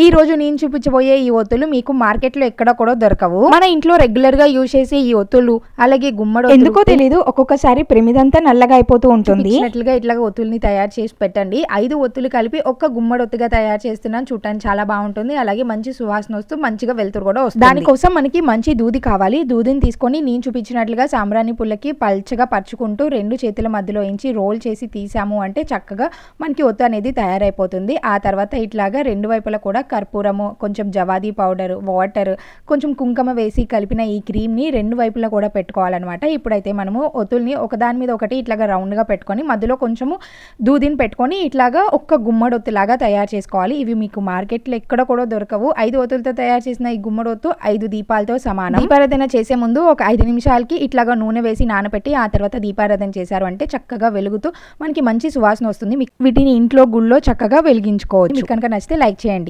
ఈ రోజు నేను చూపించబోయే ఈ ఒత్తులు మీకు మార్కెట్లో ఎక్కడ కూడా దొరకవు. మన ఇంట్లో రెగ్యులర్ గా యూజ్ చేసే ఈ ఒత్తులు అలాగే గుమ్మడి ఎందుకో తెలీదు ఒక్కొక్కసారి ప్రమిదంతా నల్లగా అయిపోతూ ఉంటుంది. ఇట్లాగా ఒత్తుల్ని తయారు చేసి పెట్టండి. 5 ఒత్తులు కలిపి ఒక్క గుమ్మడి ఒత్తుగా తయారు చేస్తున్నాను. చూడటానికి చాలా బాగుంటుంది. అలాగే మంచి సువాసన వస్తూ మంచిగా వెలుతురు కూడా వస్తుంది. దానికోసం మనకి మంచి దూది కావాలి. దూదిని తీసుకొని నేను చూపించినట్లుగా సాంబ్రాణి పుల్లకి పల్చగా పరుచుకుంటూ 2 చేతుల మధ్యలో ఇంచి రోల్ చేసి తీసాము అంటే చక్కగా మనకి ఒత్తు అనేది తయారైపోతుంది. ఆ తర్వాత ఇట్లాగా 2 వైపులా కూడా కర్పూరము, కొంచెం జవాది పౌడర్, వాటర్, కొంచెం కుంకుమ వేసి కలిపిన ఈ క్రీమ్ని 2 వైపులా కూడా పెట్టుకోవాలన్నమాట. ఇప్పుడైతే మనము ఒత్తుల్ని ఒకదాని మీద ఒకటి ఇట్లాగా రౌండ్గా పెట్టుకొని మధ్యలో కొంచెము దూదిని పెట్టుకొని ఇట్లాగా ఒక్క గుమ్మడి ఒత్తులాగా తయారు చేసుకోవాలి. ఇవి మీకు మార్కెట్లో ఎక్కడ కూడా దొరకవు. 5 ఒత్తులతో తయారు చేసిన ఈ గుమ్మడి ఒత్తు 5 దీపాలతో సమానం. దీపారాధన చేసే ముందు ఒక 5 నిమిషాలకి ఇట్లాగా నూనె వేసి నానబెట్టి ఆ తర్వాత దీపారాధన చేశారు అంటే చక్కగా వెలుగుతూ మనకి మంచి సువాసన వస్తుంది. వీటిని ఇంట్లో గుళ్ళో చక్కగా వెలిగించుకోవచ్చు. కనుక నచ్చితే లైక్ చేయండి.